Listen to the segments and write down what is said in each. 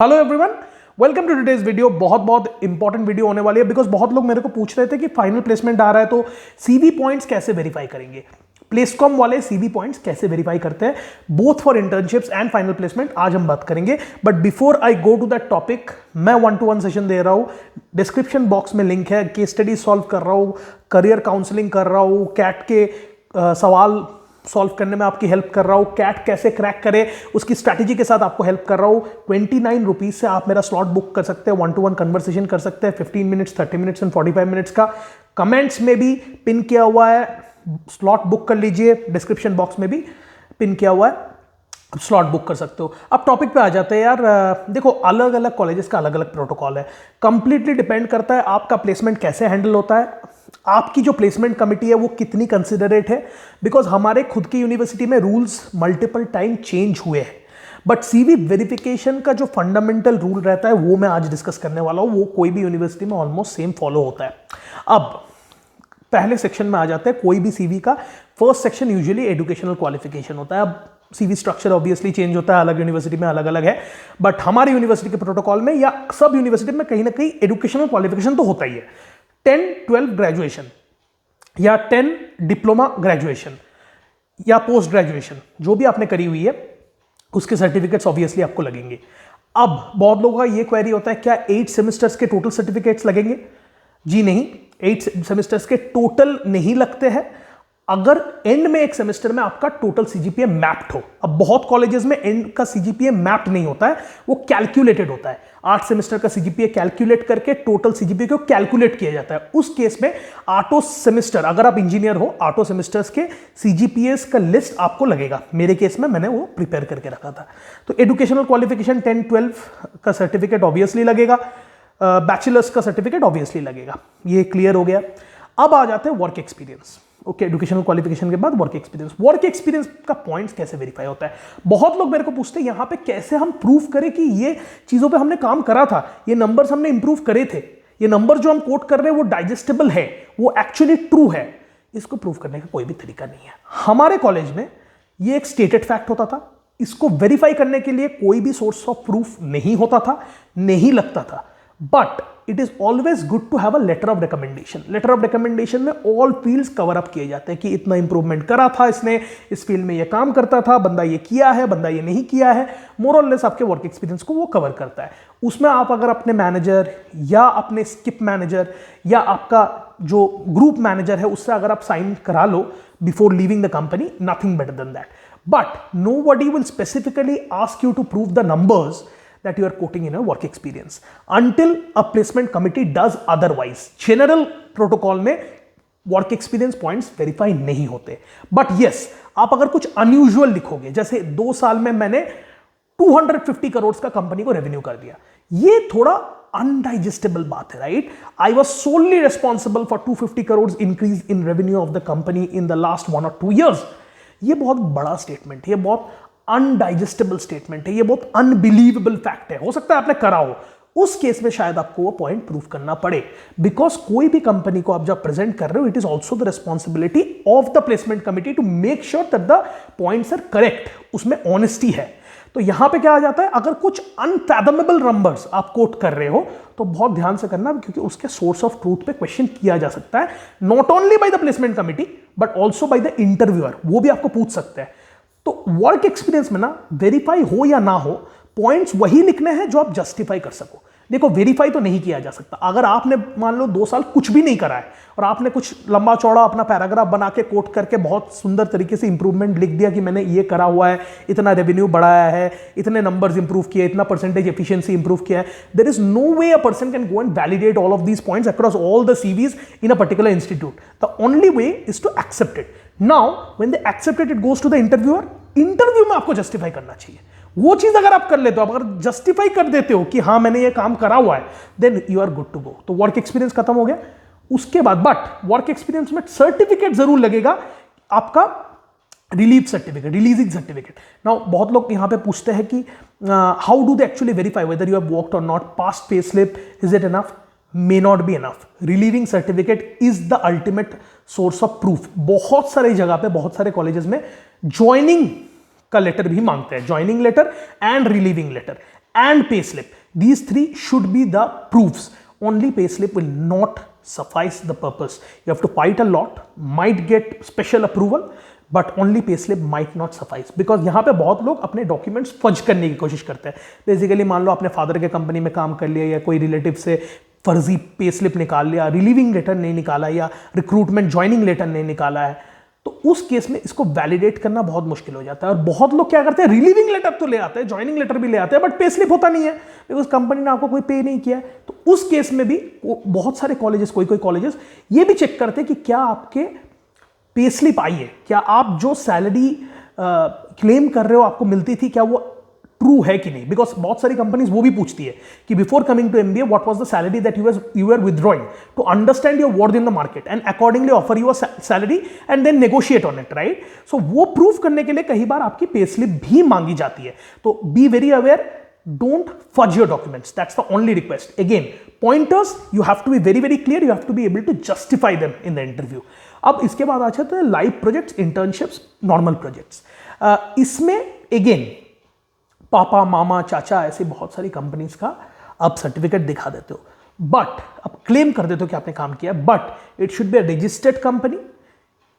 Hello everyone, welcome to today's video. बहुत important video होने वाली है बिकॉज बहुत लोग मेरे को पूछ रहे थे कि फाइनल प्लेसमेंट आ रहा है तो सीवी पॉइंट्स कैसे वेरीफाई करेंगे। प्लेसकॉम वाले सीवी पॉइंट्स कैसे वेरीफाई करते हैं both for internships and final placement, आज हम बात करेंगे। But before I go to that topic, मैं 1-to-1 सेशन दे रहा हूं, डिस्क्रिप्शन बॉक्स में लिंक है। केस स्टडी सॉल्व कर रहा हूं, करियर काउंसलिंग कर रहा हूं, कैट के सवाल सॉल्व करने में आपकी हेल्प कर रहा हूं, कैट कैसे क्रैक करे उसकी स्ट्रैटेजी के साथ आपको हेल्प कर रहा हूं। 29 रुपीज से आप मेरा स्लॉट बुक कर सकते हैं, 1-to-1 कन्वर्सेशन कर सकते हैं, 15 मिनट्स, 30 मिनट्स एंड 45 मिनट्स का। कमेंट्स में भी पिन किया हुआ है, स्लॉट बुक कर लीजिए। डिस्क्रिप्शन बॉक्स में भी पिन किया हुआ है, स्लॉट बुक कर सकते हो। अब टॉपिक पे आ जाते हैं यार। देखो, अलग अलग कॉलेजेस का अलग अलग प्रोटोकॉल है, कंप्लीटली डिपेंड करता है आपका प्लेसमेंट कैसे हैंडल होता है, आपकी जो प्लेसमेंट कमिटी है वो कितनी कंसिडरेट है। बिकॉज हमारे खुद की यूनिवर्सिटी में रूल्स मल्टीपल टाइम चेंज हुए हैं, बट सीवी वेरिफिकेशन का जो फंडामेंटल रूल रहता है वो मैं आज डिस्कस करने वाला हूं। वो कोई भी यूनिवर्सिटी में ऑलमोस्ट सेम फॉलो होता है। अब पहले सेक्शन में आ जाते हैं कोई भी सीवी का। First section usually educational qualification होता है। अब सीवी स्ट्रक्चर ऑब्वियसली चेंज होता है, अलग यूनिवर्सिटी में अलग अलग है, बट हमारी यूनिवर्सिटी के प्रोटोकॉल में या सब यूनिवर्सिटी में कहीं ना कहीं एजुकेशनल क्वालिफिकेशन तो होता ही है। 10-12 ग्रेजुएशन या 10 डिप्लोमा ग्रेजुएशन या पोस्ट ग्रेजुएशन जो भी आपने करी हुई है उसके सर्टिफिकेट्स ऑब्वियसली आपको लगेंगे। अब बहुत लोगों का ये क्वेरी होता है, क्या 8 सेमेस्टर्स के टोटल सर्टिफिकेट्स लगेंगे? जी नहीं, 8 सेमेस्टर्स के टोटल नहीं लगते हैं अगर एंड में एक सेमेस्टर में आपका टोटल सीजीपीए मैप्ड हो। अब बहुत कॉलेजेस में एंड का सीजीपीए मैप्ड नहीं होता है, वो कैलकुलेटेड होता है। 8 सेमेस्टर का सीजीपीए कैलकुलेट करके टोटल सीजीपीए को कैलकुलेट किया जाता है। उस केस में 8 सेमेस्टर, अगर आप इंजीनियर हो, 8 सेमेस्टर्स के सीजीपीएस का लिस्ट आपको लगेगा। मेरे केस में मैंने वो प्रिपेयर करके रखा था। तो एजुकेशनल क्वालिफिकेशन 10-12 का सर्टिफिकेट ऑब्वियसली लगेगा, बैचलर्स का सर्टिफिकेट ऑब्वियसली लगेगा। ये क्लियर हो गया। अब आ जाते हैं work experience. Okay, educational qualification के बाद वर्क एक्सपीरियंस। वर्क एक्सपीरियंस का पॉइंट्स कैसे वेरीफाई होता है? बहुत लोग मेरे को पूछते हैं यहां पे कैसे हम प्रूव करें कि ये चीजों पे हमने काम करा था, ये नंबर्स हमने इंप्रूव करे थे, ये नंबर जो हम कोट कर रहे हैं वो डाइजेस्टेबल है, वो एक्चुअली ट्रू है। इसको प्रूव करने का कोई भी तरीका नहीं है। हमारे कॉलेज में ये एक स्टेटेड फैक्ट होता था, इसको वेरीफाई करने के लिए कोई भी सोर्स ऑफ प्रूफ नहीं होता था, नहीं लगता था। But it is always good to have a letter of recommendation. Letter of recommendation में ऑल फील्ड्स कवर अप किए जाते हैं कि इतना इंप्रूवमेंट करा था इसने, इस फील्ड में ये काम करता था, बंदा ये किया है, बंदा ये नहीं किया है। मोर और लेस आपके वर्क एक्सपीरियंस को वो कवर करता है। उसमें आप अगर अपने मैनेजर या अपने स्किप मैनेजर या आपका जो ग्रुप मैनेजर है उससे अगर आप साइन करा लो before leaving the company, nothing better than that. But nobody will specifically ask you to prove the numbers that you are quoting in a work experience until a placement committee does otherwise. General protocol में work experience points verify नहीं होते। But yes, आप अगर कुछ unusual लिखोगे, जैसे 2 साल में मैंने 250 करोड़ का कंपनी को रेवेन्यू कर दिया, ये थोड़ा अनडाइजेस्टेबल बात है, right? I was solely responsible for 250 crore increase in revenue of the company in the last 1 or 2 years। ये बहुत बड़ा स्टेटमेंट है, ये बहुत अनडाइजेस्टेबल स्टेटमेंट है, ये बहुत अनबिलीवेबल फैक्ट है। हो सकता है आपने करा हो, उस केस में शायद आपको वो पॉइंट प्रूव करना पड़े। बिकॉज कोई भी कंपनी को आप जब प्रेजेंट कर रहे हो, it is also the responsibility of the placement committee to make sure that the points are correct, उसमें ऑनेस्टी है। तो यहां पे क्या आ जाता है, अगर कुछ अनफैथमेबल नंबर्स आप कोट कर रहे हो तो बहुत ध्यान से करना, क्योंकि उसके सोर्स ऑफ ट्रूथ पे क्वेश्चन किया जा सकता है, not only by the placement committee but also by the interviewer. वो भी आपको पूछ सकते हैं। तो वर्क एक्सपीरियंस में ना, वेरीफाई हो या ना हो, पॉइंट्स वही लिखने हैं जो आप जस्टिफाई कर सको। देखो, वेरीफाई तो नहीं किया जा सकता। अगर आपने मान लो 2 साल कुछ भी नहीं करा है और आपने कुछ लंबा चौड़ा अपना पैराग्राफ बना के कोट करके बहुत सुंदर तरीके से इंप्रूवमेंट लिख दिया कि मैंने ये करा हुआ है, इतना रेवेन्यू बढ़ाया है, इतने नंबर्स इंप्रूव किए, इतना परसेंटेज एफिशिएंसी इंप्रूव किया है, there is no way a person can go and validate all of these points across all the CVs in a particular institute. The only way is to accept it. Now when they accept it, it goes to the interviewer. Interview में आपको justify करना चाहिए। वो चीज अगर आप कर लेते हो, अगर जस्टिफाई कर देते हो कि हाँ मैंने ये काम करा हुआ है, then you are good to go. तो वर्क एक्सपीरियंस खत्म हो गया। उसके बाद बट वर्क एक्सपीरियंस में सर्टिफिकेट जरूर लगेगा, आपका relieve certificate, releasing certificate. Now बहुत लोग यहां पे पूछते हैं कि how do they actually verify whether you have worked और not, past pay slip, is it enough? May not be enough. Relieving certificate is the ultimate source of proof. बहुत सारी जगह पे, बहुत सारे कॉलेजेस में ज्वाइनिंग का लेटर भी मांगते हैं, joining letter and relieving letter. and payslip. These three should be the proofs. Only payslip will not suffice the purpose. You have to fight a lot, might get special approval, but only payslip might not suffice. Because यहाँ पे बहुत लोग अपने documents फर्ज करने की कोशिश करते हैं. बेसिकली मान लो आपने फादर के कंपनी में काम कर लिया या कोई रिलेटिव से फर्जी पेस्लिप निकाल लिया, रिलीविंग लेटर नहीं निकाला या रिक्रूटमेंट ज्वाइनिंग लेटर नहीं निकाला है, तो उस केस में इसको वैलिडेट करना बहुत मुश्किल हो जाता है. और बहुत लोग क्या करते हैं, रिलीविंग लेटर तो ले आते हैं, ज्वाइनिंग लेटर भी ले आते हैं, बट पे स्लिप होता नहीं है बिकॉज कंपनी ने आपको कोई पे नहीं किया है. तो उस केस में भी बहुत सारे कॉलेजेस, कोई कॉलेजेस ये भी चेक करते हैं कि क्या आपके पे स्लिप आई है, क्या आप जो सैलरी क्लेम कर रहे हो आपको मिलती थी, क्या वो ट्रू है कि नहीं. बिकॉज बहुत सारी कंपनीज वो भी पूछती है कि before coming to MBA what was the salary that you are withdrawing to understand your worth in the market and accordingly offer you a salary and then negotiate on it, right. So वो proof करने के लिए कई बार आपकी pay slip भी मांगी जाती है. तो be very aware, don't fudge your documents. That's the only request. Again, pointers, you have to be very, very clear. You have to be able to justify them in the interview. अब इसके बाद आ जाते हैं live projects, internships, normal projects. इसमें again पापा, मामा, चाचा, ऐसे बहुत सारी कंपनीज का आप सर्टिफिकेट दिखा देते हो, बट आप क्लेम कर देते हो कि आपने काम किया, but it should be a registered company,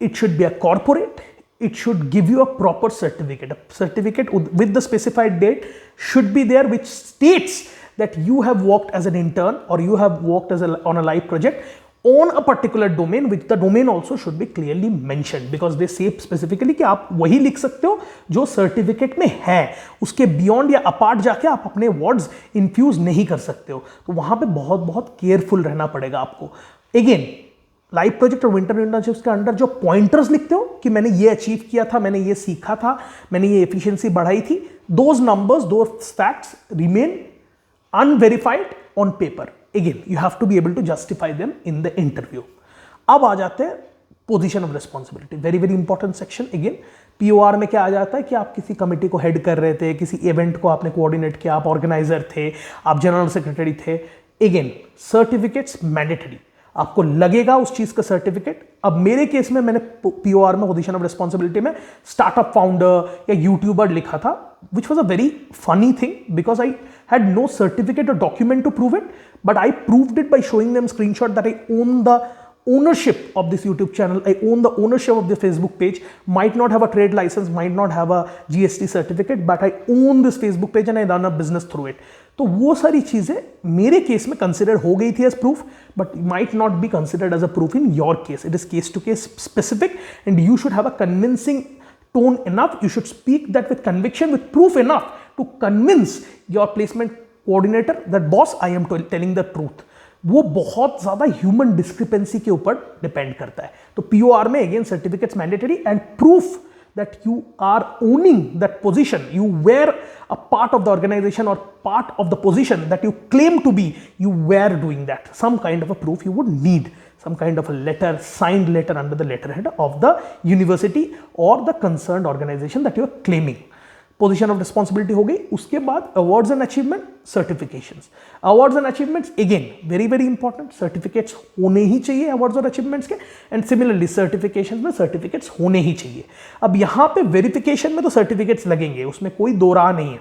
it should be a corporate, it should give you a proper certificate. A certificate with the specified date should be there which states that you have worked as an intern or you have worked as on a live project on a particular domain, which the domain also should be clearly mentioned because they say specifically कि आप वही लिख सकते हो जो certificate में है, उसके बियॉन्ड या अपार्ट जाके आप अपने वर्ड्स इन्फ्यूज नहीं कर सकते हो. तो वहां पे बहुत बहुत केयरफुल रहना पड़ेगा आपको. अगेन लाइव प्रोजेक्ट और विंटर इंटर्नशिप्स के अंडर जो पॉइंटर्स लिखते हो कि मैंने ये अचीव किया था, मैंने ये सीखा था, मैंने ये एफिशिएंसी बढ़ाई थी, those numbers, those facts remain unverified on paper. Again you have to be able to justify them in the interview. अब आ जाते हैं position of responsibility, very very important section. Again POR में क्या आ जाता है कि आप किसी कमिटी को हेड कर रहे थे, किसी इवेंट को आपने कोऑर्डिनेट किया, आप ऑर्गेनाइजर थे, आप जनरल सेक्रेटरी थे. अगेन सर्टिफिकेट्स मैंडेटरी, आपको लगेगा उस चीज का सर्टिफिकेट. अब मेरे केस में मैंने पीओआर में पोजीशन ऑफ रिस्पॉन्सिबिलिटी में स्टार्टअप फाउंडर या यूट्यूबर लिखा था, which was a very funny thing because I had no certificate or document to prove it, but I proved it by showing them screenshot that I own the ownership of this YouTube channel, I own the ownership of the Facebook page, might not have a trade license, might not have a GST certificate, but I own this Facebook page and I run a business through it. तो वो सारी चीजें मेरे case में consider हो गई थी as proof, but might not be considered as a proof in your case. It is case to case specific and you should have a convincing tone enough. You should speak that with conviction, with proof enough to convince your placement coordinator that boss I am telling the truth. वो बहुत ज्यादा human discrepancy के ऊपर depend करता है. तो पीओआर में again certificates mandatory and proof that you are owning that position, you were a part of the organization or part of the position that you claim to be, you were doing that. Some kind of a proof you would need, some kind of a letter, signed letter under the letterhead of the university or the concerned organization that you are claiming. Position of responsibility हो गई. उसके बाद awards and achievement, certifications. Awards and achievements again very very important, certificates होने ही चाहिए awards और achievements के, and similarly certifications में certificates होने ही चाहिए. अब यहां पे वेरिफिकेशन में तो सर्टिफिकेट्स लगेंगे, उसमें कोई दो राह नहीं है.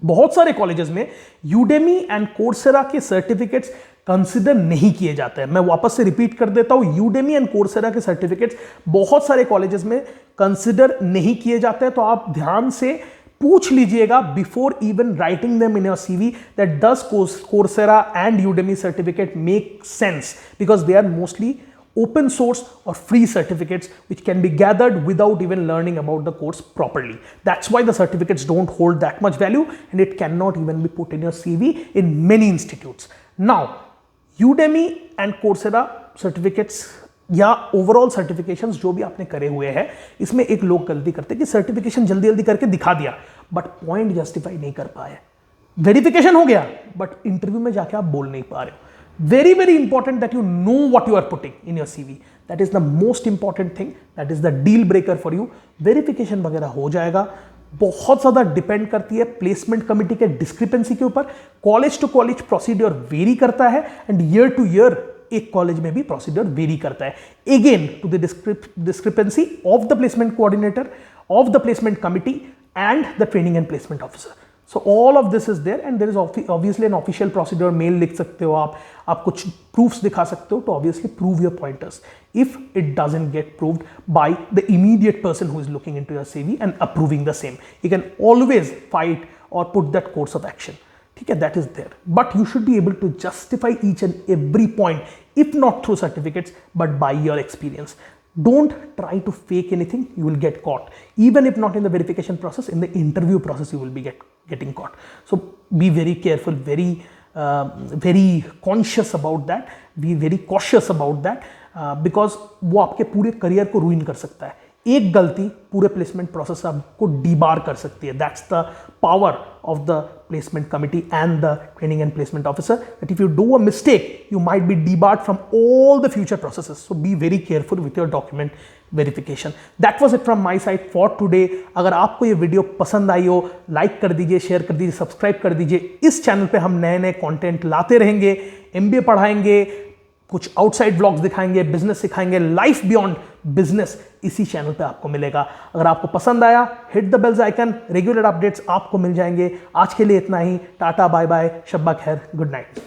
बहुत सारे कॉलेजेस में यूडेमी एंड कोर्सेरा के सर्टिफिकेट्स कंसिडर नहीं किए जाते हैं. मैं वापस से रिपीट कर देता हूं, यूडेमी एंड कोर्सेरा के सर्टिफिकेट्स बहुत सारे कॉलेजेस में कंसिडर नहीं किए जाते हैं. तो आप ध्यान से पूछ लीजिएगा before even writing them in your CV that does Coursera and Udemy certificate make sense, because they are mostly open source or free certificates which can be gathered without even learning about the course properly. That's why the certificates don't hold that much value and it cannot even be put in your CV in many institutes. Now, Udemy and Coursera certificates या overall certifications जो भी आपने करे हुए हैं, इसमें एक लोग गलती करते हैं कि सर्टिफिकेशन जल्दी जल्दी करके दिखा दिया बट पॉइंट जस्टिफाई नहीं कर पाए. वेरिफिकेशन हो गया बट इंटरव्यू में जाके आप बोल नहीं पा रहे हो. Very, very important that you know what you are putting in your CV. That is the most important thing. That is the deal breaker for you. Verification वगैरह हो जाएगा. बहुत ज़्यादा डिपेंड करती है प्लेसमेंट कमिटी के डिस्क्रिपेंसी के ऊपर. College to college procedure vary करता है एंड ईयर टू ईयर एक कॉलेज में भी प्रोसीड्योर वेरी करता है. Again to the discrepancy of the placement coordinator, of the placement committee and the training and placement officer. So all of this is there and there is obviously an official procedure, mail लिख सकते हो आप कुछ proofs दिखा सकते हो, तो obviously prove your pointers if it doesn't get proved by the immediate person who is looking into your CV and approving the same. You can always fight और put that course of action. ठीक है, that is there, but you should be able to justify each and every point, if not through certificates but by your experience. Don't try to fake anything, you will get caught. Even if not in the verification process, in the interview process you will be getting caught. So be very careful, very conscious about that, be very cautious about that, because वो आपके पूरे career को ruin कर सकता है. एक गलती पूरे प्लेसमेंट प्रोसेस आपको डीबार कर सकती है. That's the power of the placement committee and the training and placement officer, that if you do a mistake you might be debarred from all the future processes. So be very careful with your document verification. That was it from my side for today. अगर आपको ये video पसंद आई हो, like कर दीजिए, share कर दीजिए, subscribe कर दीजिए. इस चैनल पे हम नए नए कंटेंट लाते रहेंगे, MBA पढ़ाएंगे, कुछ आउटसाइड व्लॉग्स दिखाएंगे, बिजनेस सिखाएंगे, लाइफ बियॉन्ड बिजनेस इसी चैनल पे आपको मिलेगा. अगर आपको पसंद आया, hit the bell icon, regular updates आपको मिल जाएंगे. आज के लिए इतना ही. टाटा, बाय बाय, शब्बा खैर, गुड नाइट.